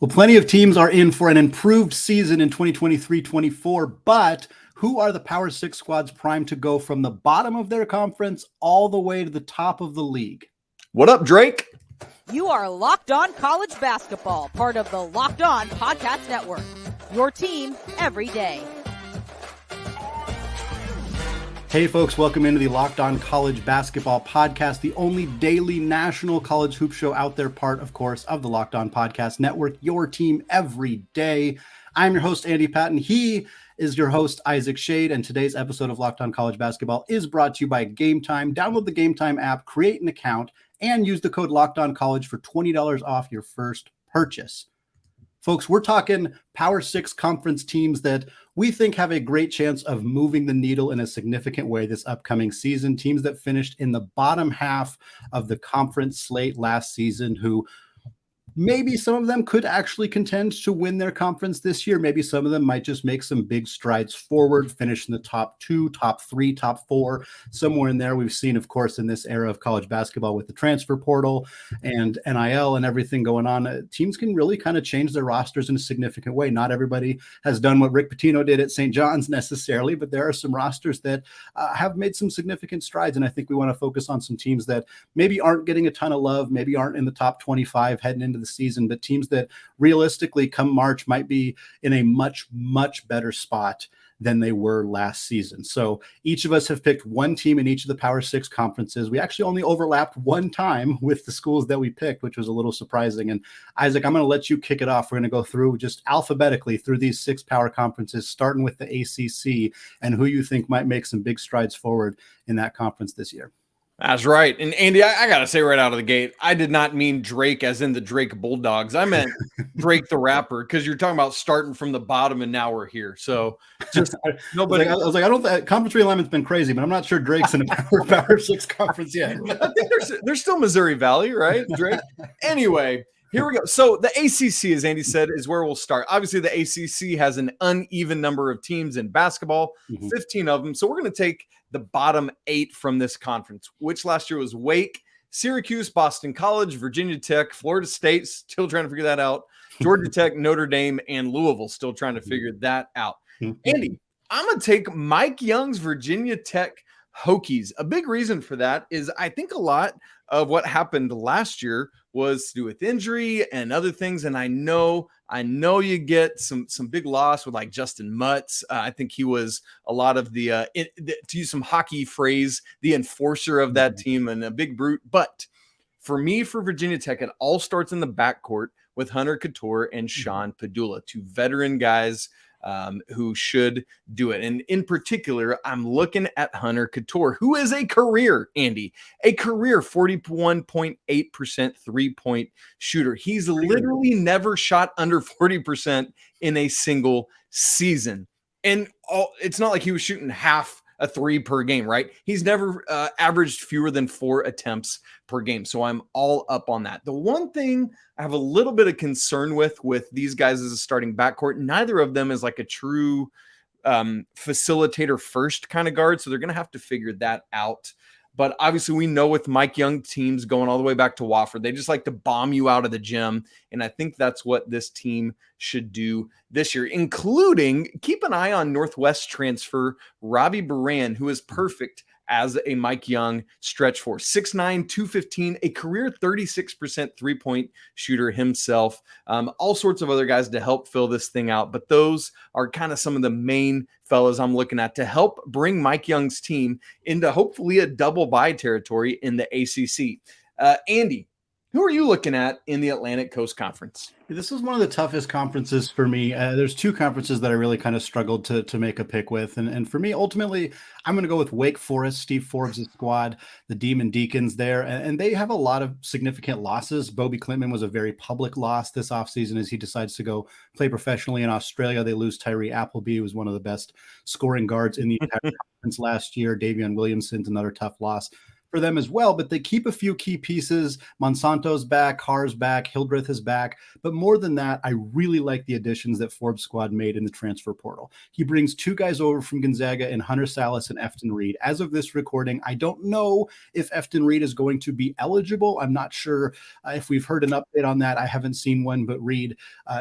Well, plenty of teams are in for an improved season in 2023-24, but who are the Power 6 squads primed to go from the bottom of their conference all the way to the top of the league? What up, Drake? You are Locked On College Basketball, part of the Locked On Podcast Network. Your team every day. Hey folks, welcome into the Locked On College Basketball Podcast, the only daily national college hoop show out there, part, of course, of the Locked On Podcast Network, your team every day. I'm your host, Andy Patton. He is your host, Isaac Schade, and today's episode of Locked On College Basketball is brought to you by Gametime. Download the Gametime app, create an account, and use the code LOCKEDONCollege for $20 off your first purchase. Folks, we're talking Power 6 conference teams that we think have a great chance of moving the needle in a significant way this upcoming season. Teams that finished in the bottom half of the conference slate last season, who maybe some of them could actually contend to win their conference this year. Maybe some of them might just make some big strides forward, finish in the top 2, top 3, top 4, somewhere in there. We've seen, of course, in this era of college basketball with the transfer portal and NIL and everything going on, teams can really kind of change their rosters in a significant way. Not everybody has done what Rick Pitino did at St. John's necessarily, but there are some rosters that have made some significant strides. And I think we want to focus on some teams that maybe aren't getting a ton of love, maybe aren't in the top 25 heading into the season, but teams that realistically come March might be in a much better spot than they were last season. So each of us have picked one team in each of the Power 6 conferences. We actually only overlapped one time with the schools that we picked, which was a little surprising. And Isaac, I'm going to let you kick it off. We're going to go through just alphabetically through these 6 power conferences, starting with the ACC and who you think might make some big strides forward in that conference this year. That's right. And Andy, I got to say right out of the gate, I did not mean Drake as in the Drake Bulldogs. I meant Drake the rapper, because you're talking about starting from the bottom and now we're here. So just nobody. I was like, I don't think conference realignment's been crazy, but I'm not sure Drake's in a Power 6 conference yet. I think there's still Missouri Valley, right, Drake? Anyway, here we go. So the ACC, as Andy said, is where we'll start. Obviously, the ACC has an uneven number of teams in basketball, 15 of them. So we're going to take the bottom 8 from this conference, which last year was Wake, Syracuse, Boston College, Virginia Tech, Florida State, still trying to figure that out, Georgia Tech, Notre Dame, and Louisville, still trying to figure that out. Andy, I'm going to take Mike Young's Virginia Tech Hokies. A big reason for that is I think a lot of what happened last year was to do with injury and other things. And I know you get some big loss with like Justin Mutz. I think he was a lot of to use some hockey phrase, the enforcer of that team and a big brute. But for me, for Virginia Tech, it all starts in the backcourt with Hunter Couture and Sean Padula, 2 veteran guys who should do it. And in particular, I'm looking at Hunter Couture, who is a career 41.8% three-point shooter. He's literally never shot under 40% in a single season. And it's not like he was shooting half a 3 per game, right? He's never averaged fewer than 4 attempts per game. So I'm all up on that. The one thing I have a little bit of concern with these guys as a starting backcourt, neither of them is like a true facilitator first kind of guard. So they're going to have to figure that out. But obviously we know with Mike Young teams going all the way back to Wofford, they just like to bomb you out of the gym. And I think that's what this team should do this year, including keep an eye on Northwest transfer Robbie Baran, who is perfect as a Mike Young stretch four, 6'9", 215, a career 36% three-point shooter himself. All sorts of other guys to help fill this thing out. But those are kind of some of the main fellas I'm looking at to help bring Mike Young's team into hopefully a double bye territory in the ACC. Andy, who are you looking at in the Atlantic Coast Conference? This was one of the toughest conferences for me. There's 2 conferences that I really kind of struggled to make a pick with. And for me, ultimately, I'm going to go with Wake Forest, Steve Forbes' squad, the Demon Deacons there. And they have a lot of significant losses. Bobby Klintman was a very public loss this offseason as he decides to go play professionally in Australia. They lose Tyree Appleby, who was one of the best scoring guards in the entire conference last year. Davion Williamson's another tough loss. for them as well, but they keep a few key pieces. Monsanto's back, Haar's back, Hildreth is back. But more than that, I really like the additions that Forbes squad made in the transfer portal. He brings 2 guys over from Gonzaga in Hunter Salas and Efton Reed. As of this recording, I don't know if Efton Reed is going to be eligible. I'm not sure if we've heard an update on that. I haven't seen one, but Reed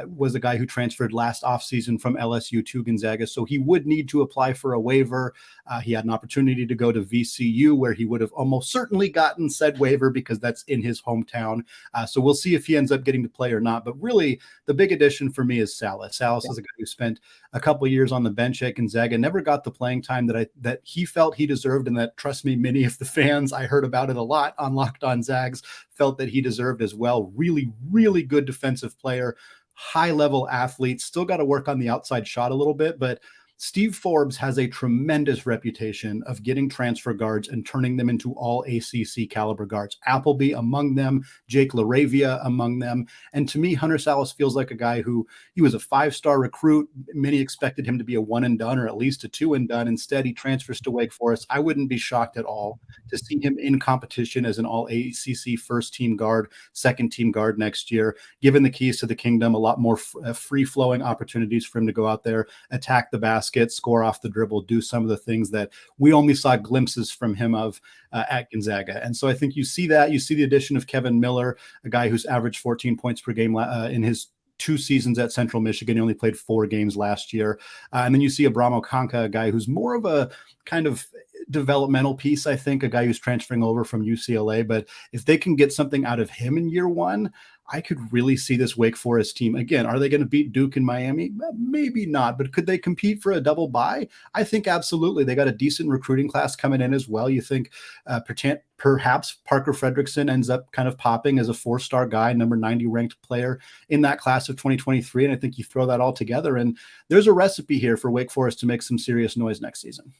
was a guy who transferred last offseason from LSU to Gonzaga, so he would need to apply for a waiver. He had an opportunity to go to VCU, where he would have almost certainly gotten said waiver because that's in his hometown. So we'll see if he ends up getting to play or not. But really, the big addition for me is Salas. Salas is a guy who spent a couple of years on the bench at Gonzaga, never got the playing time that he felt he deserved, and that, trust me, many of the fans, I heard about it a lot on Locked On Zags, felt that he deserved as well. Really, really good defensive player, high-level athlete. Still got to work on the outside shot a little bit, but Steve Forbes has a tremendous reputation of getting transfer guards and turning them into all ACC caliber guards. Appleby among them, Jake LaRavia among them. And to me, Hunter Salas feels like a guy who, he was a 5-star recruit. Many expected him to be a one and done, or at least a 2 and done. Instead, he transfers to Wake Forest. I wouldn't be shocked at all to see him in competition as an all ACC first team guard, second team guard next year. Given the keys to the kingdom, a lot more free flowing opportunities for him to go out there, attack the basket, score off the dribble, do some of the things that we only saw glimpses from him of at Gonzaga. And so I think you see that. You see the addition of Kevin Miller, a guy who's averaged 14 points per game in his 2 seasons at Central Michigan. He only played 4 games last year. And then you see Abramo Kanka, a guy who's more of a kind of developmental piece, I think, a guy who's transferring over from UCLA. But if they can get something out of him in year 1, I could really see this Wake Forest team. Again, are they going to beat Duke and Miami? Maybe not, but could they compete for a double bye? I think absolutely. They got a decent recruiting class coming in as well. You think perhaps Parker Fredrickson ends up kind of popping as a 4-star guy, number 90 ranked player in that class of 2023. And I think you throw that all together, and there's a recipe here for Wake Forest to make some serious noise next season.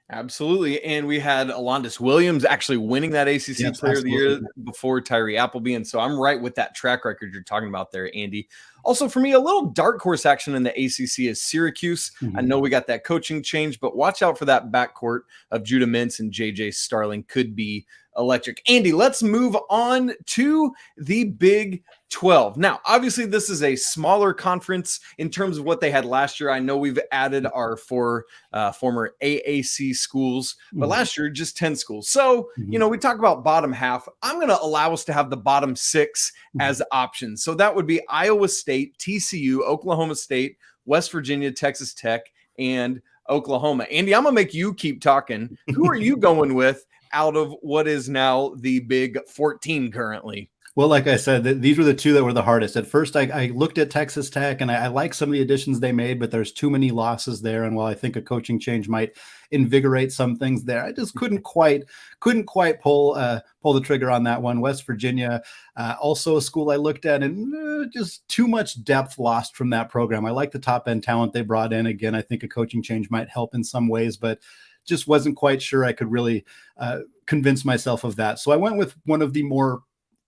Absolutely. And we had Alondis Williams actually winning that ACC Player of the Year before Tyree Appleby. And so I'm right with that track record you're talking about there, Andy. Also, for me, a little dark horse action in the ACC is Syracuse. I know we got that coaching change, but watch out for that backcourt of Judah Mintz and JJ Starling. Could be electric. Andy, let's move on to the Big 12. Now, obviously, this is a smaller conference in terms of what they had last year. I know we've added our 4 former AAC schools, but last year, just 10 schools. So, you know, we talk about bottom half. I'm going to allow us to have the bottom 6 as options. So that would be Iowa State, TCU, Oklahoma State, West Virginia, Texas Tech, and Oklahoma. Andy, I'm going to make you keep talking. Who are you going with out of what is now the Big 14 currently? Well, like I said, these were the 2 that were the hardest. At first, I looked at Texas Tech, and I like some of the additions they made, but there's too many losses there. And while I think a coaching change might invigorate some things there, I just couldn't quite pull the trigger on that one. West Virginia, also a school I looked at, and just too much depth lost from that program. I like the top end talent they brought in. Again, I think a coaching change might help in some ways, but just wasn't quite sure I could really convince myself of that. So I went with one of the more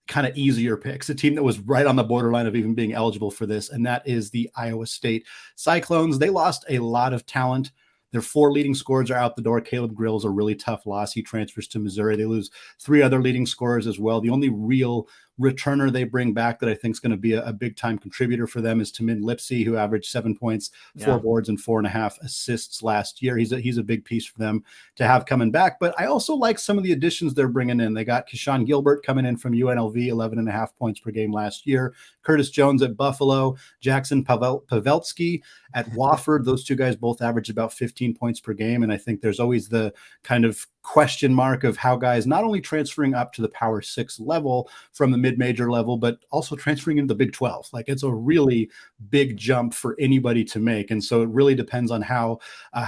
kind of easier picks, a team that was right on the borderline of even being eligible for this, and that is the Iowa State Cyclones. They lost a lot of talent. Their 4 leading scorers are out the door. Caleb Grill's a really tough loss. He transfers to Missouri. They lose 3 other leading scorers as well. The only real returner they bring back that I think is going to be a big time contributor for them is Tamin Lipsey, who averaged 7 points, 4 boards, and 4.5 assists last year. He's a big piece for them to have coming back. But I also like some of the additions they're bringing in. They got Keyshawn Gilbert coming in from UNLV, 11.5 points per game last year. Curtis Jones at Buffalo, Jackson Pavelski at Wofford. Those 2 guys both average about 15 points per game. And I think there's always the kind of question mark of how guys not only transferring up to the Power 6 level from the mid-major level, but also transferring into the Big 12. Like, it's a really big jump for anybody to make. And so it really depends on how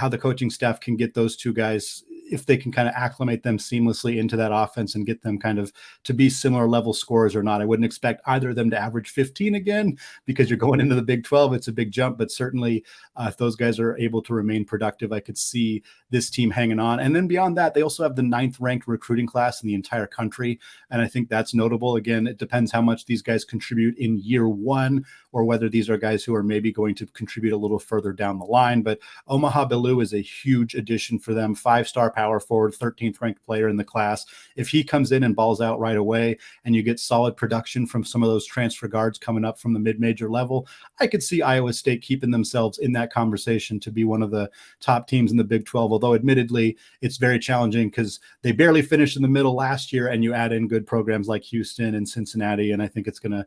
the coaching staff can get those 2 guys, if they can kind of acclimate them seamlessly into that offense and get them kind of to be similar level scorers or not. I wouldn't expect either of them to average 15 again, because you're going into the Big 12. It's a big jump, but certainly if those guys are able to remain productive, I could see this team hanging on. And then beyond that, they also have the 9th ranked recruiting class in the entire country. And I think that's notable. Again, it depends how much these guys contribute in year 1, or whether these are guys who are maybe going to contribute a little further down the line. But Omaha Bilou is a huge addition for them. 5-star power forward, 13th ranked player in the class. If he comes in and balls out right away and you get solid production from some of those transfer guards coming up from the mid-major level, I could see Iowa State keeping themselves in that conversation to be one of the top teams in the Big 12, although admittedly it's very challenging because they barely finished in the middle last year, and you add in good programs like Houston and Cincinnati, and I think it's gonna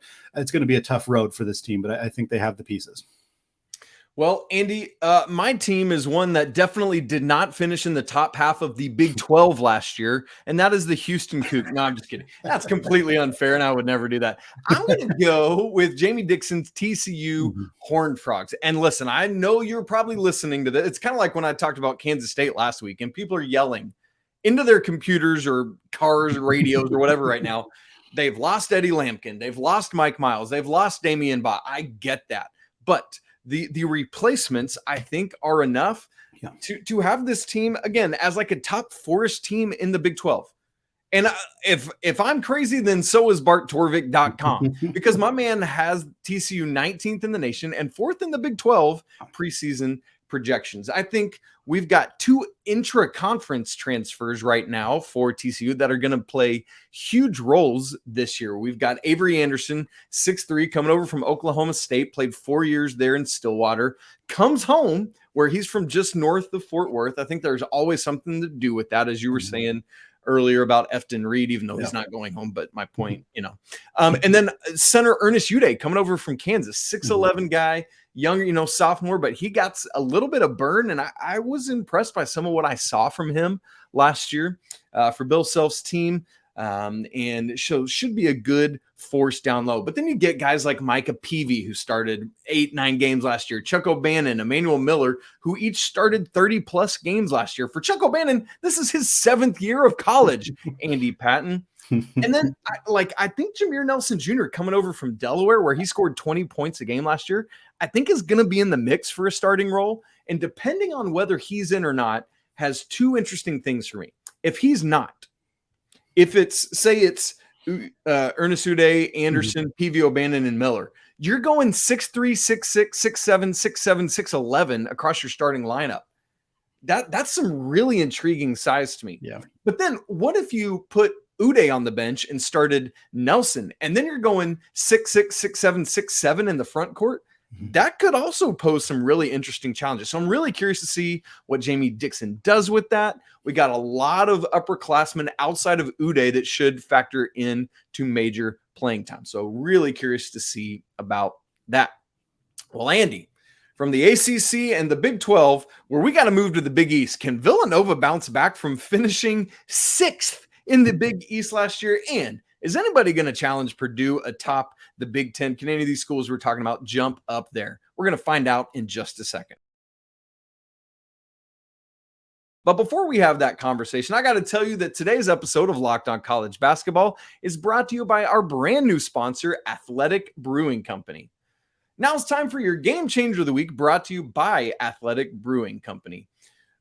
be a tough road for this team, but I think they have the pieces. Well, Andy, my team is one that definitely did not finish in the top half of the Big 12 last year, and that is the Houston Cougs. No, I'm just kidding. That's completely unfair, and I would never do that. I'm going to go with Jamie Dixon's TCU Horned Frogs. And listen, I know you're probably listening to this. It's kind of like when I talked about Kansas State last week, and people are yelling into their computers or cars or radios or whatever right now. They've lost Eddie Lampkin. They've lost Mike Miles. They've lost Damian Baugh. I get that. But the replacements, I think, are enough to have this team, again, as like a top four-ish team in the Big 12. And if I'm crazy, then so is BartTorvik.com, because my man has TCU 19th in the nation and 4th in the Big 12 preseason projections. I think we've got 2 intra-conference transfers right now for TCU that are going to play huge roles this year. We've got Avery Anderson, 6'3", coming over from Oklahoma State, played 4 years there in Stillwater, comes home where he's from just north of Fort Worth. I think there's always something to do with that, as you were saying earlier about Efton Reed, even though he's not going home, but my point, and then center Ernest Uday coming over from Kansas, 6'11" guy, young, sophomore, but he got a little bit of burn, and I was impressed by some of what I saw from him last year for Bill Self's team, and should be a good force down low. But then you get guys like Micah Peavy, who started 8-9 games last year, Chuck O'Bannon, Emmanuel Miller, who each started 30-plus games last year. For Chuck O'Bannon, this is his 7th year of college, Andy Patton. And then, I think Jameer Nelson Jr. coming over from Delaware, where he scored 20 points a game last year, I think is going to be in the mix for a starting role. And depending on whether he's in or not, has 2 interesting things for me. If he's not, if it's Ernest Uday, Anderson, PV O'Bannon, and Miller, you're going 6'3", 6'6", 6'7", 6'7", 6'11" across your starting lineup. That's some really intriguing size to me. Yeah. But then what if you put Uday on the bench and started Nelson, and then you're going 6'6", 6'7", 6'7" in the front court? That could also pose some really interesting challenges. So I'm really curious to see what Jamie Dixon does with that. We got a lot of upperclassmen outside of Uday that should factor in to major playing time. So really curious to see about that. Well, Andy, from the ACC and the Big 12, where we got to move to the Big East, can Villanova bounce back from finishing 6th in the Big East last year? And is anybody going to challenge Purdue atop the Big Ten? Can any of these schools we're talking about jump up there? We're going to find out in just a second. But before we have that conversation, I got to tell you that today's episode of Locked On College Basketball is brought to you by our brand new sponsor, Athletic Brewing Company. Now it's time for your Game Changer of the Week, brought to you by Athletic Brewing Company.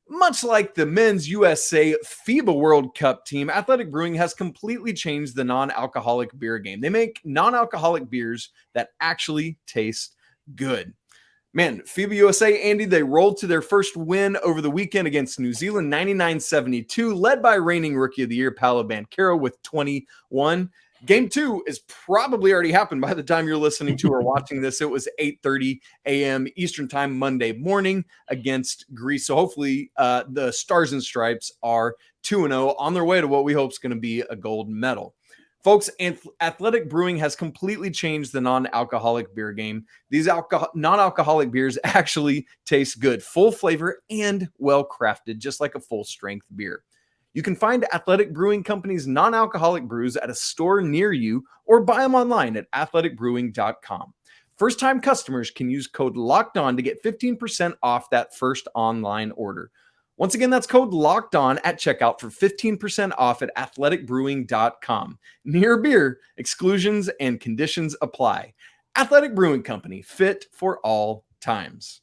Much like the men's USA FIBA World Cup team, Athletic Brewing has completely changed the non-alcoholic beer game. They make non-alcoholic beers that actually taste good. Man, FIBA USA, Andy, they rolled to their first win over the weekend against New Zealand, 99-72, led by reigning Rookie of the Year, Paolo Banchero, with 21. Game 2 is probably already happened by the time you're listening to or watching this. It was 8:30 a.m. Eastern time Monday morning against Greece. So hopefully the Stars and Stripes are 2-0 on their way to what we hope is going to be a gold medal. Folks, Athletic Brewing has completely changed the non-alcoholic beer game. These non-alcoholic beers actually taste good, full flavor, and well-crafted, just like a full-strength beer. You can find Athletic Brewing Company's non-alcoholic brews at a store near you or buy them online at athleticbrewing.com. First-time customers can use code LOCKEDON to get 15% off that first online order. Once again, that's code LOCKEDON at checkout for 15% off at athleticbrewing.com. Near beer, exclusions and conditions apply. Athletic Brewing Company, fit for all times.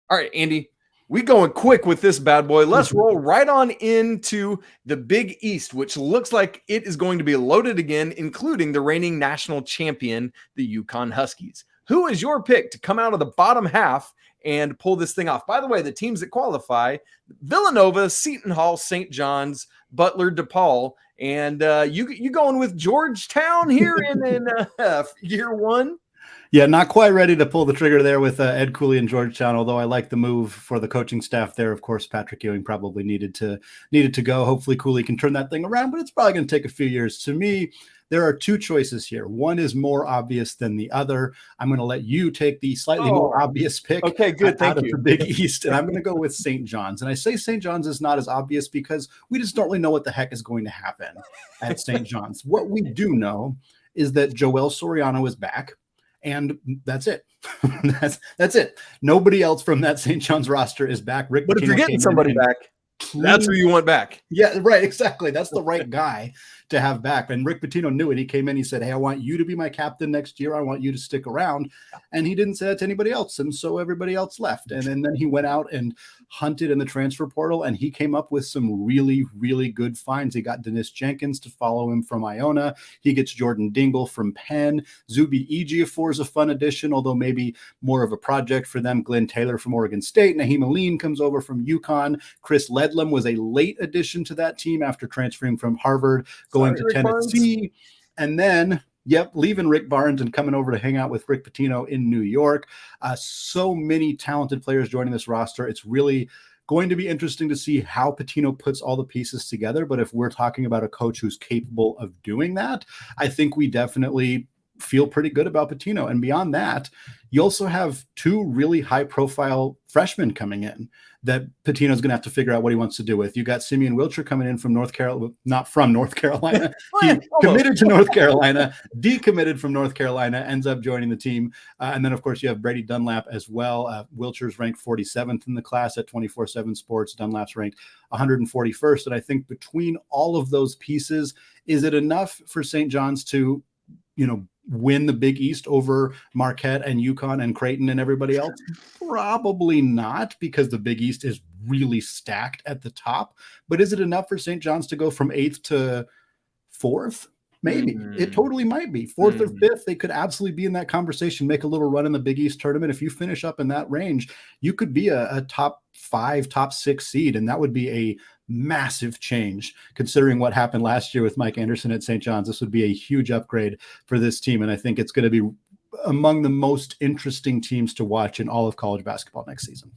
All right, Andy. We going quick with this bad boy. Let's roll right on into the Big East, which looks like it is going to be loaded again, including the reigning national champion, the UConn Huskies. Who is your pick to come out of the bottom half and pull this thing off. By the way, the teams that qualify: Villanova, Seton Hall, St. John's, Butler, DePaul, and you going with Georgetown here in year one? Yeah, not quite ready to pull the trigger there with Ed Cooley and Georgetown, although I like the move for the coaching staff there. Of course, Patrick Ewing probably needed to go. Hopefully Cooley can turn that thing around, but it's probably going to take a few years. To me, there are two choices here. One is more obvious than the other. I'm going to let you take the slightly more obvious pick. Okay, good. Thank you. The Big East, and I'm going to go with St. John's. And I say St. John's is not as obvious because we just don't really know what the heck is going to happen at St. John's. What we do know is that Joel Soriano is back. And that's it. that's it. Nobody else from that St. John's roster is back. Rick, but if you're getting somebody back, that's who you want back. Yeah, right. Exactly. That's the right guy to have back. And Rick Pitino knew it. He came in, he said, hey, I want you to be my captain next year. I want you to stick around. And he didn't say that to anybody else. And so everybody else left. And then he went out and hunted in the transfer portal, and he came up with some really, really good finds. He got Dennis Jenkins to follow him from Iona. He gets Jordan Dingle from Penn. Zubi Ejiofor is a fun addition, although maybe more of a project for them. Glenn Taylor from Oregon State. Naheem Aline comes over from UConn. Chris Ledlam was a late addition to that team after transferring from Harvard, going to Tennessee. And then, leaving Rick Barnes and coming over to hang out with Rick Pitino in New York. So many talented players joining this roster. It's really going to be interesting to see how Pitino puts all the pieces together. But if we're talking about a coach who's capable of doing that, I think we definitely feel pretty good about Pitino. And beyond that, you also have two really high-profile freshmen coming in that Pitino's going to have to figure out what he wants to do with. You got Simeon Wilcher coming in from North Carolina, not from North Carolina. He committed to North Carolina, decommitted from North Carolina, ends up joining the team. And then, of course, you have Brady Dunlap as well. Wilcher's ranked 47th in the class at 24/7 Sports. Dunlap's ranked 141st. And I think between all of those pieces, is it enough for St. John's to, win the Big East over Marquette and UConn and Creighton and everybody else? Probably not, because the Big East is really stacked at the top. But is it enough for St. John's to go from 8th to 4th? Maybe. It totally might be. 4th or 5th, they could absolutely be in that conversation, make a little run in the Big East tournament. If you finish up in that range, you could be a top 5, top 6 seed, and that would be a massive change considering what happened last year with Mike Anderson at St. John's. This would be a huge upgrade for this team, and I think it's going to be among the most interesting teams to watch in all of college basketball next season.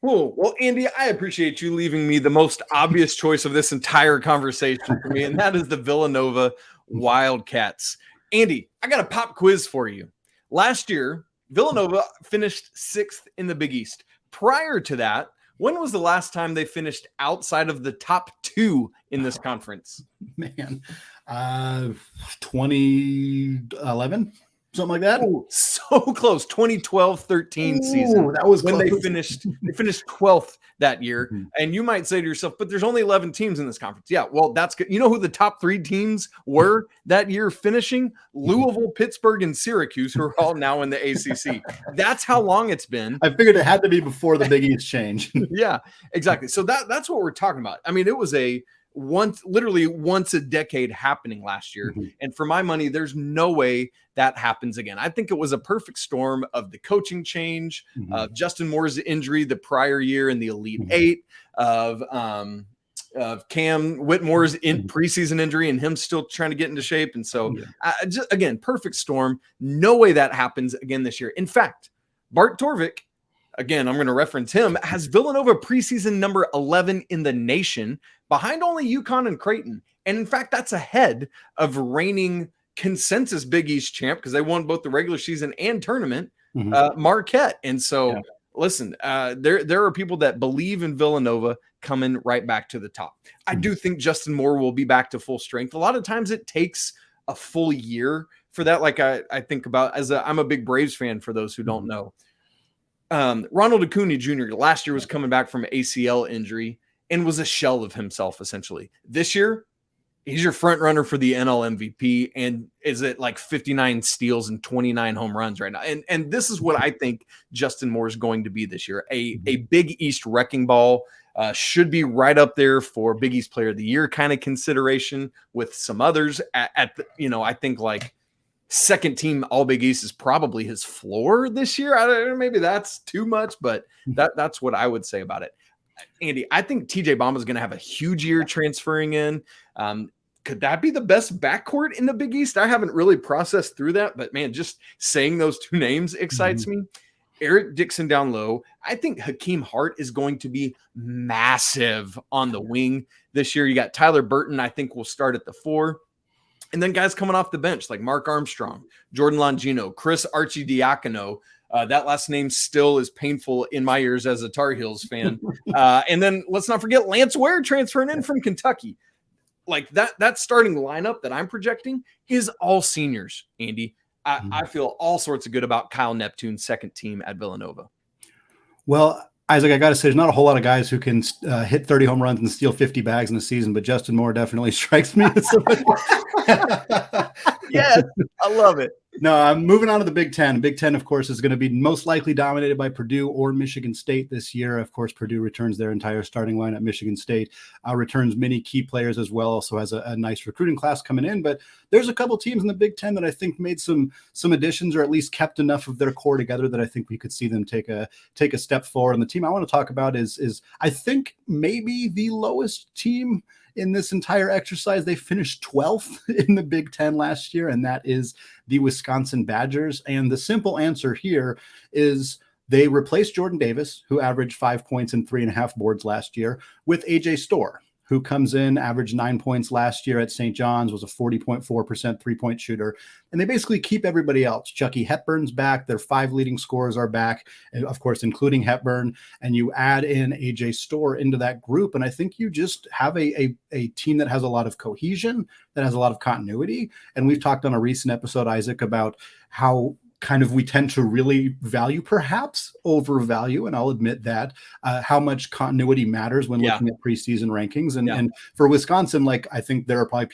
Cool. Well, Andy, I appreciate you leaving me the most obvious choice of this entire conversation for me, and that is the Villanova Wildcats. Andy, I got a pop quiz for you. Last year, Villanova finished 6th in the Big East. Prior to that, when was the last time they finished outside of the top 2 in this conference? Man, 2011, something like that. Oh, so close. 2012-13 season. That was when close. they finished 12th that year. And you might say to yourself, but there's only 11 teams in this conference. Yeah, well, that's good. You know who the top 3 teams were that year finishing? Louisville, Pittsburgh, and Syracuse, who are all now in the ACC. That's how long it's been. I figured it had to be before the Big East change. Yeah, exactly. So that's what we're talking about. I mean, it was literally once a decade happening last year. And for my money, there's no way that happens again. I think it was a perfect storm of the coaching change, of Justin Moore's injury the prior year in the Elite Eight, of Cam Whitmore's preseason injury and him still trying to get into shape. And so, again, perfect storm. No way that happens again this year. In fact, Bart Torvik, again, I'm going to reference him, has Villanova preseason number 11 in the nation, behind only UConn and Creighton. And in fact, that's ahead of reigning consensus Big East champ, because they won both the regular season and tournament, Marquette. And so, listen, there are people that believe in Villanova coming right back to the top. I do think Justin Moore will be back to full strength. A lot of times it takes a full year for that. Like I think about, I'm a big Braves fan, for those who don't know. Ronald Acuna Jr. last year was coming back from ACL injury and was a shell of himself, essentially. This year, he's your front runner for the NL MVP and is at like 59 steals and 29 home runs right now. And this is what I think Justin Moore is going to be this year. A Big East wrecking ball, should be right up there for Big East Player of the Year kind of consideration with some others I think like second team All Big East is probably his floor this year. I don't know, maybe that's too much, but that's what I would say about it. Andy, I think TJ Bamba is going to have a huge year transferring in. Could that be the best backcourt in the Big East? I haven't really processed through that, but man, just saying those two names excites me. Eric Dixon down low. I think Hakeem Hart is going to be massive on the wing this year. You got Tyler Burton, I think will start at the 4. And then guys coming off the bench like Mark Armstrong, Jordan Longino, Chris Archidiakono. That last name still is painful in my ears as a Tar Heels fan. And then let's not forget Lance Ware transferring in from Kentucky. Like that starting lineup that I'm projecting is all seniors, Andy. I feel all sorts of good about Kyle Neptune's second team at Villanova. Well, Isaac, I got to say, there's not a whole lot of guys who can hit 30 home runs and steal 50 bags in a season, but Justin Moore definitely strikes me as somebody. Yes, I love it. No, I'm moving on to the Big Ten. Big Ten, of course, is going to be most likely dominated by Purdue or Michigan State this year. Of course, Purdue returns their entire starting lineup. Michigan State returns many key players as well. Also has a nice recruiting class coming in. But there's a couple teams in the Big Ten that I think made some additions, or at least kept enough of their core together that I think we could see them take a step forward. And the team I want to talk about is I think maybe the lowest team in this entire exercise. They finished 12th in the Big Ten last year, and that is the Wisconsin Badgers. And the simple answer here is they replaced Jordan Davis, who averaged 5 points and 3.5 boards last year, with AJ Storr, who comes in, averaged 9 points last year at St. John's, was a 40.4% three-point shooter. And they basically keep everybody else. Chucky Hepburn's back. Their 5 leading scorers are back, and of course, including Hepburn. And you add in AJ Storr into that group. And I think you just have a team that has a lot of cohesion, that has a lot of continuity. And we've talked on a recent episode, Isaac, about how kind of we tend to really value, perhaps overvalue, and I'll admit that, how much continuity matters when looking at preseason rankings. And for Wisconsin, like, I think there are probably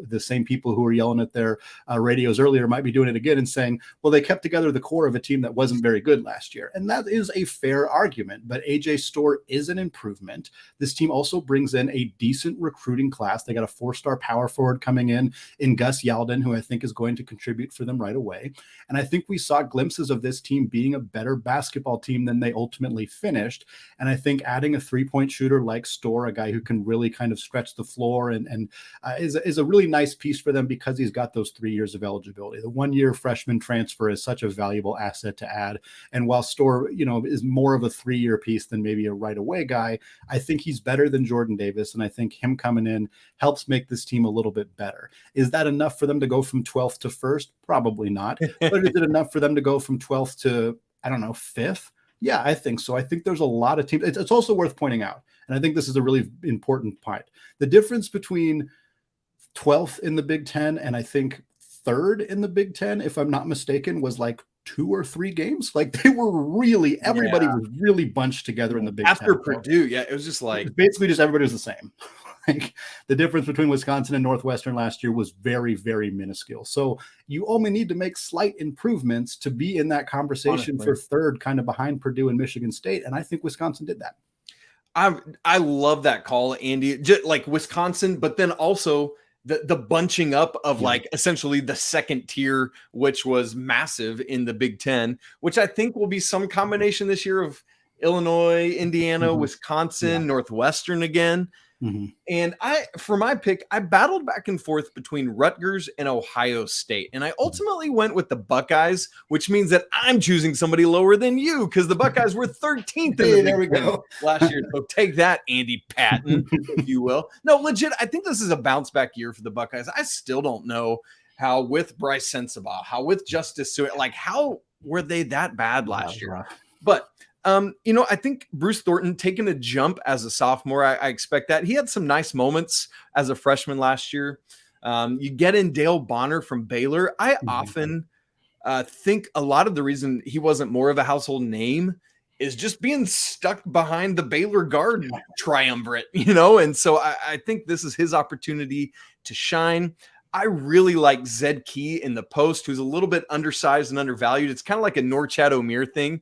the same people who were yelling at their radios earlier might be doing it again and saying, well, they kept together the core of a team that wasn't very good last year. And that is a fair argument, but AJ Storr is an improvement. This team also brings in a decent recruiting class. They got a 4-star power forward coming in Gus Yalden, who I think is going to contribute for them right away. And I think we saw glimpses of this team being a better basketball team than they ultimately finished. And I think adding a 3-point shooter like Storr, a guy who can really kind of stretch the floor and is a really nice piece for them because he's got those 3 years of eligibility. The 1-year freshman transfer is such a valuable asset to add. And while Storr, is more of a 3-year piece than maybe a right away guy, I think he's better than Jordan Davis. And I think him coming in helps make this team a little bit better. Is that enough for them to go from 12th to 1st? Probably not. But is it enough for them to go from 12th to, 5th? Yeah, I think so. I think there's a lot of teams. It's also worth pointing out, and I think this is a really important point. The difference between 12th in the Big Ten and I think 3rd in the Big Ten, if I'm not mistaken, was like 2 or 3 games. Like they were really, everybody was really bunched together in the Big Ten. After Purdue, it was just like basically just everybody was the same. Like the difference between Wisconsin and Northwestern last year was very, very minuscule. So you only need to make slight improvements to be in that conversation for 3rd, kind of behind Purdue and Michigan State. And I think Wisconsin did that. I love that call, Andy. Just like Wisconsin, but then also the bunching up of like essentially the second tier, which was massive in the Big Ten, which I think will be some combination this year of Illinois, Indiana, Wisconsin, Northwestern again. And for my pick, I battled back and forth between Rutgers and Ohio State. And I ultimately went with the Buckeyes, which means that I'm choosing somebody lower than you because the Buckeyes were 13th in the Big Ten last year. So take that, Andy Patton, if you will. No, legit, I think this is a bounce back year for the Buckeyes. I still don't know how with Bryce Sensabaugh, how with Justice Stewart, like how were they that bad last year? But I think Bruce Thornton taking a jump as a sophomore. I expect that. He had some nice moments as a freshman last year. You get in Dale Bonner from Baylor. I often think a lot of the reason he wasn't more of a household name is just being stuck behind the Baylor guard triumvirate, and so I think this is his opportunity to shine. I really like Zed Key in the post, who's a little bit undersized and undervalued. It's kind of like a Norchad Omier thing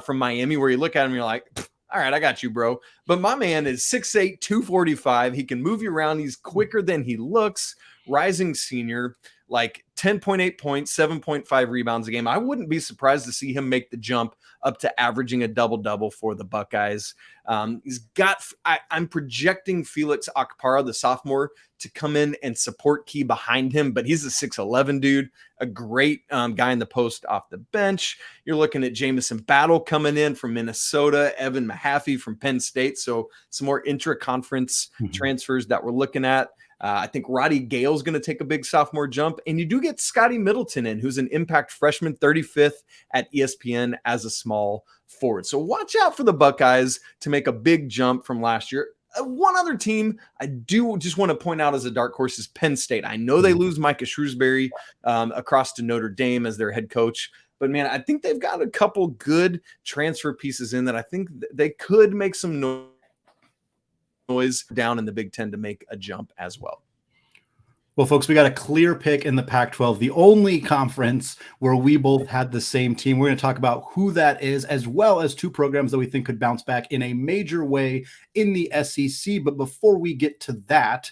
from Miami, where you look at him, you're like, all right, I got you, bro. But my man is 6'8", 245. He can move you around. He's quicker than he looks. Rising senior. like 10.8 points, 7.5 rebounds a game. I wouldn't be surprised to see him make the jump up to averaging a double-double for the Buckeyes. I'm projecting Felix Akpara, the sophomore, to come in and support Key behind him, but he's a 6'11 dude, a great guy in the post off the bench. You're looking at Jamison Battle coming in from Minnesota, Evan Mahaffey from Penn State. So some more intra-conference transfers that we're looking at. I think Roddy Gale's going to take a big sophomore jump. And you do get Scotty Middleton in, who's an impact freshman, 35th at ESPN as a small forward. So watch out for the Buckeyes to make a big jump from last year. One other team I do just want to point out as a dark horse is Penn State. I know they lose Micah Shrewsbury across to Notre Dame as their head coach. But, man, I think they've got a couple good transfer pieces in that I think they could make some noise down in the Big Ten to make a jump as well. Well, folks, we got a clear pick in the Pac-12, the only conference where we both had the same team. We're going to talk about who that is, as well as two programs that we think could bounce back in a major way in the SEC. But before we get to that,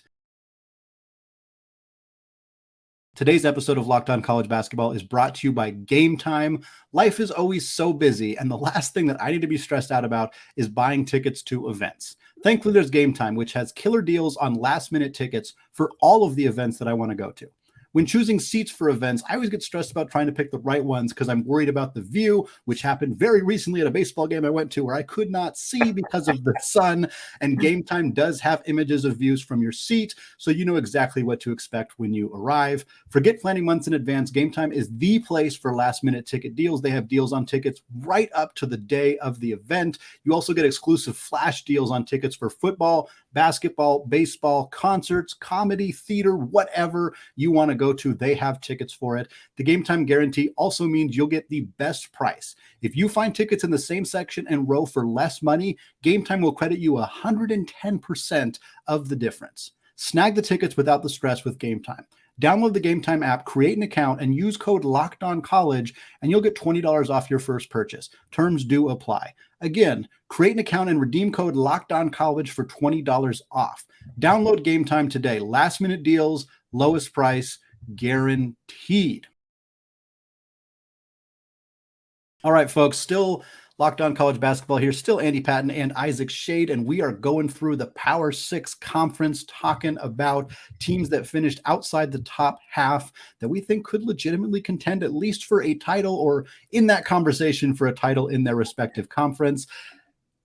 today's episode of Locked On College Basketball is brought to you by Gametime. Life is always so busy, and the last thing that I need to be stressed out about is buying tickets to events. Thankfully, there's Gametime, which has killer deals on last-minute tickets for all of the events that I want to go to. When choosing seats for events, I always get stressed about trying to pick the right ones because I'm worried about the view, which happened very recently at a baseball game I went to where I could not see because of the sun. And Gametime does have images of views from your seat, so you know exactly what to expect when you arrive. Forget planning months in advance. Gametime is the place for last-minute ticket deals. They have deals on tickets right up to the day of the event. You also get exclusive flash deals on tickets for football, basketball, baseball, concerts, comedy, theater, whatever you want to go to, they have tickets for it. The Gametime guarantee also means you'll get the best price. If you find tickets in the same section and row for less money, Gametime will credit you 110% of the difference. Snag the tickets without the stress with Gametime. Download the Gametime app, create an account, and use code LOCKEDONCollege, and you'll get $20 off your first purchase. Terms do apply. Again, create an account and redeem code LOCKEDONCollege for $20 off. Download Gametime today. Last minute deals, lowest price, guaranteed. All right, folks, still Locked On College Basketball here, still Andy Patton and Isaac Schade, and we are going through the Power 6 conference, talking about teams that finished outside the top half that we think could legitimately contend at least for a title or in that conversation for a title in their respective conference.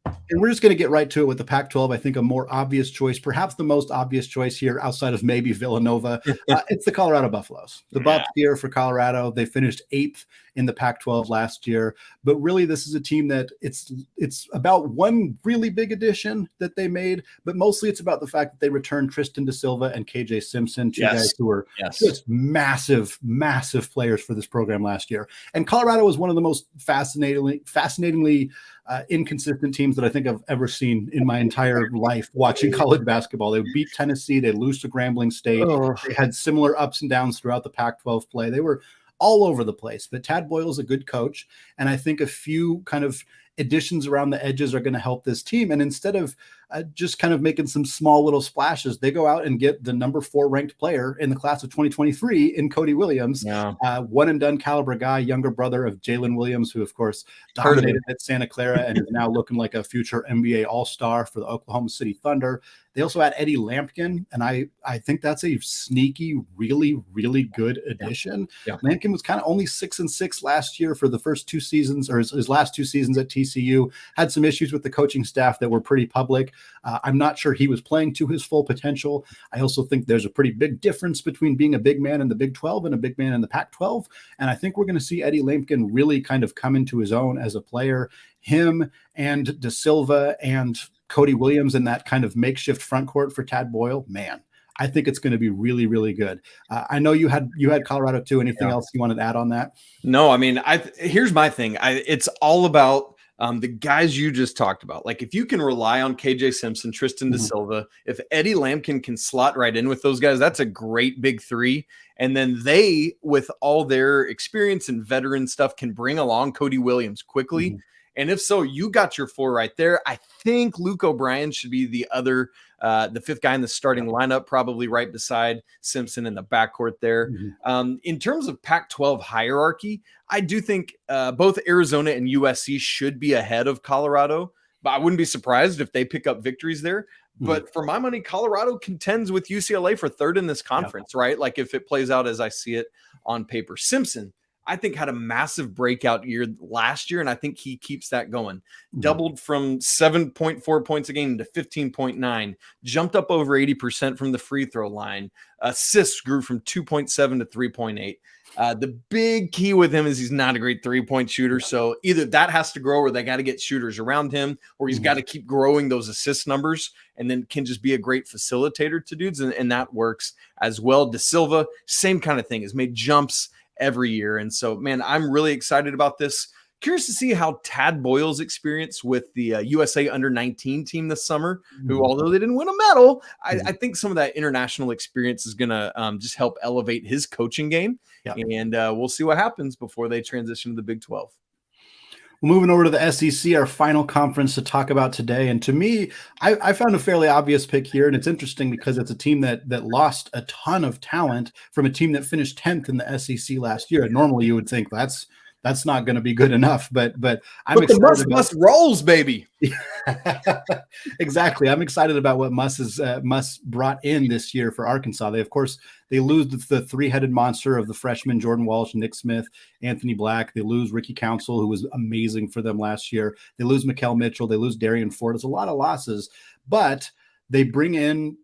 And we're just going to get right to it with the Pac-12. I think a more obvious choice, perhaps the most obvious choice here outside of maybe Villanova, it's the Colorado Buffaloes. The Buffs here for Colorado. They finished 8th in the Pac-12 last year. But really, this is a team that it's about one really big addition that they made, but mostly it's about the fact that they returned Tristan Da Silva and KJ Simpson, two guys who were just massive, massive players for this program last year. And Colorado was one of the most fascinatingly inconsistent teams that I think I've ever seen in my entire life watching college basketball. They beat Tennessee. They lose to Grambling State. They had similar ups and downs throughout the Pac-12 play. They were all over the place, but Tad Boyle's a good coach. And I think a few kind of additions around the edges are going to help this team. And instead of just kind of making some small little splashes, they go out and get the number 4 ranked player in the class of 2023 in Cody Williams, one and done caliber guy, younger brother of Jalen Williams, who of course dominated at Santa Clara and is now looking like a future NBA All-Star for the Oklahoma City Thunder. They also had Eddie Lampkin, and I think that's a sneaky, really, really good addition. Lampkin was kind of only 6-6 last year for the first 2 seasons, or his last 2 seasons at TCU. Had some issues with the coaching staff that were pretty public. I'm not sure he was playing to his full potential. I also think there's a pretty big difference between being a big man in the Big 12 and a big man in the Pac-12. And I think we're going to see Eddie Lampkin really kind of come into his own as a player. Him and Da Silva and Cody Williams in that kind of makeshift front court for Tad Boyle, man, I think it's going to be really, really good. I know you had Colorado too. Anything else you wanted to add on that? No, I mean, here's my thing. It's all about the guys you just talked about. Like if you can rely on KJ Simpson, Tristan Da Silva, if Eddie Lampkin can slot right in with those guys, that's a great big 3. And then they, with all their experience and veteran stuff, can bring along Cody Williams quickly. And if so, you got your 4 right there. I think Luke O'Brien should be the other, the 5th guy in the starting lineup, probably right beside Simpson in the backcourt there. In terms of Pac-12 hierarchy, I do think both Arizona and USC should be ahead of Colorado, but I wouldn't be surprised if they pick up victories there. But for my money, Colorado contends with UCLA for 3rd in this conference, right? Like if it plays out as I see it on paper. Simpson, I think, had a massive breakout year last year, and I think he keeps that going. Doubled from 7.4 points a game to 15.9, jumped up over 80% from the free throw line. Assists grew from 2.7 to 3.8. The big key with him is he's not a great 3-point shooter. So either that has to grow or they got to get shooters around him, or he's got to keep growing those assist numbers and then can just be a great facilitator to dudes. And that works as well. De Silva, same kind of thing, has made jumps every year. And so, man, I'm really excited about this. Curious to see how Tad Boyle's experience with the USA Under-19 team this summer, who, although they didn't win a medal, I think some of that international experience is going to just help elevate his coaching game. And we'll see what happens before they transition to the Big 12. Moving over to the SEC, our final conference to talk about today. And to me, I found a fairly obvious pick here. And it's interesting because it's a team that lost a ton of talent from a team that finished 10th in the SEC last year. And normally you would think that's not going to be good enough, but I'm excited. The Muss rolls, baby. Exactly. I'm excited about what Muss brought in this year for Arkansas. They lose the 3-headed monster of the freshmen, Jordan Walsh, Nick Smith, Anthony Black. They lose Ricky Council, who was amazing for them last year. They lose Mikal Mitchell. They lose Darian Ford. It's a lot of losses, but they bring in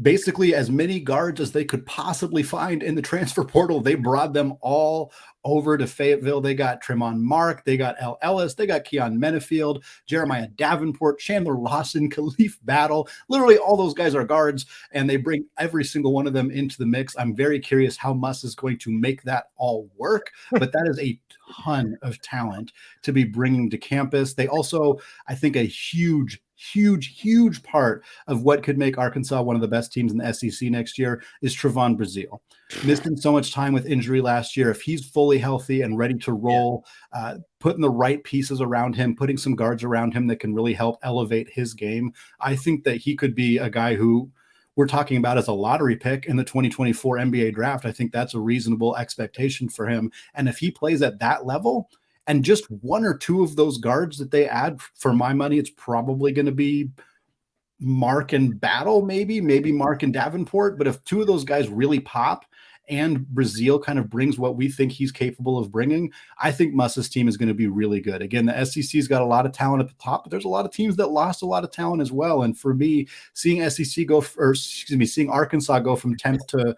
basically as many guards as they could possibly find in the transfer portal. They brought them all over to Fayetteville. They got Tremont Mark, they got L. Ellis, they got Keon Menefield, Jeremiah Davenport, Chandler Lawson, Khalif Battle. Literally all those guys are guards, and they bring every single one of them into the mix. I'm very curious how Muss is going to make that all work, but that is a ton of talent to be bringing to campus. They also, I think, a huge part of what could make Arkansas one of the best teams in the SEC next year is Trevon Brazile. Missing so much time with injury last year. If he's fully healthy and ready to roll, putting the right pieces around him, putting some guards around him that can really help elevate his game, I think that he could be a guy who we're talking about as a lottery pick in the 2024 NBA draft. I think that's a reasonable expectation for him. And if he plays at that level, and just 1 or 2 of those guards that they add, for my money, it's probably going to be Mark and Battle, maybe Mark and Davenport. But if 2 of those guys really pop and Brazile kind of brings what we think he's capable of bringing, I think Muss's team is going to be really good. Again, the SEC's got a lot of talent at the top, but there's a lot of teams that lost a lot of talent as well. And for me, seeing seeing Arkansas go from 10th to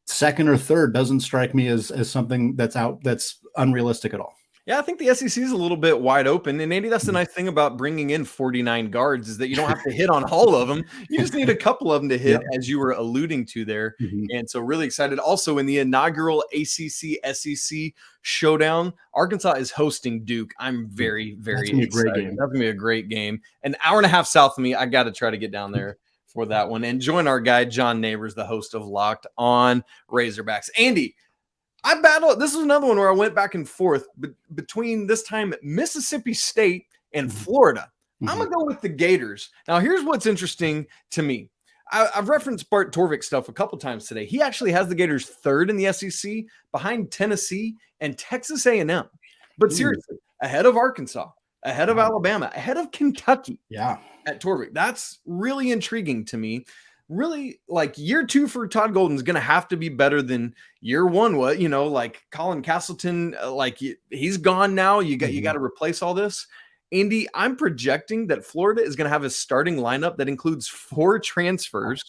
2nd or 3rd doesn't strike me as something that's unrealistic at all. Yeah, I think the SEC is a little bit wide open. And Andy, that's the nice thing about bringing in 49 guards is that you don't have to hit on all of them. You just need a couple of them to hit, as you were alluding to there. And so really excited. Also, in the inaugural ACC SEC showdown, Arkansas is hosting Duke. I'm very, very excited. That's going to be a great game. An hour and a half south of me. I got to try to get down there for that one and join our guy, John Neighbors, the host of Locked on Razorbacks. Andy, this is another one where I went back and forth between this time Mississippi State and Florida. I'm going to go with the Gators. Now, here's what's interesting to me. I've referenced Bart Torvik stuff a couple times today. He actually has the Gators 3rd in the SEC behind Tennessee and Texas A&M. But seriously, ahead of Arkansas, ahead of Alabama, ahead of Kentucky. At Torvik. That's really intriguing to me. Really, like year 2 for Todd Golden is going to have to be better than year 1. What, like Colin Castleton, he's gone now. You got to replace all this. Andy, I'm projecting that Florida is going to have a starting lineup that includes 4 transfers.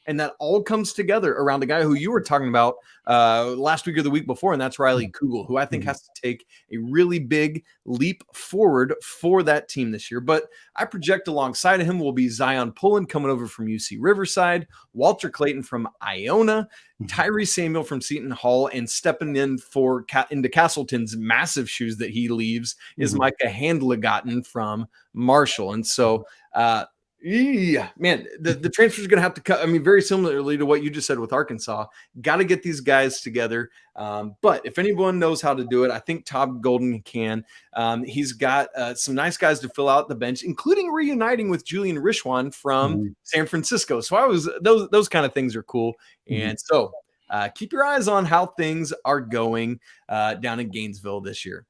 And that all comes together around the guy who you were talking about last week or the week before, and that's Riley Kugel, who I think has to take a really big leap forward for that team this year. But I project alongside of him will be Zion Pullen coming over from UC Riverside, Walter Clayton from Iona, Tyree Samuel from Seton Hall, and stepping in into Castleton's massive shoes that he leaves is Micah Handlegotten from Marshall. And so Yeah, man, the transfer is going to have to cut. I mean, very similarly to what you just said with Arkansas, got to get these guys together. But if anyone knows how to do it, I think Todd Golden can. He's got some nice guys to fill out the bench, including reuniting with Julian Rishwan from San Francisco. So those kind of things are cool. And so keep your eyes on how things are going down in Gainesville this year.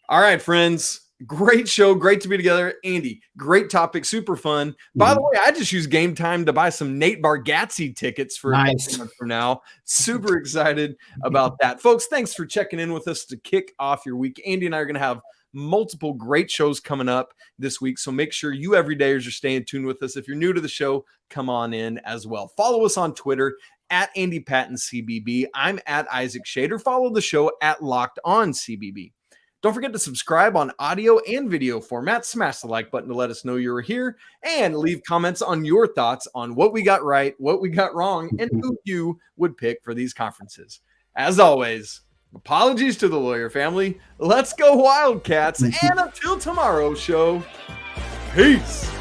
All right, friends. Great show. Great to be together. Andy, great topic. Super fun. By the way, I just used Gametime to buy some Nate Bargatze tickets for a couple months from now. Super excited about that. Folks, thanks for checking in with us to kick off your week. Andy and I are going to have multiple great shows coming up this week. So make sure you everydayers are staying tuned with us. If you're new to the show, come on in as well. Follow us on Twitter at Andy Patton CBB. I'm at Isaac Schade. Follow the show at Locked On CBB. Don't forget to subscribe on audio and video format. Smash the like button to let us know you're here and leave comments on your thoughts on what we got right, what we got wrong, and who you would pick for these conferences. As always, apologies to the lawyer family. Let's go Wildcats. And until tomorrow's show, peace.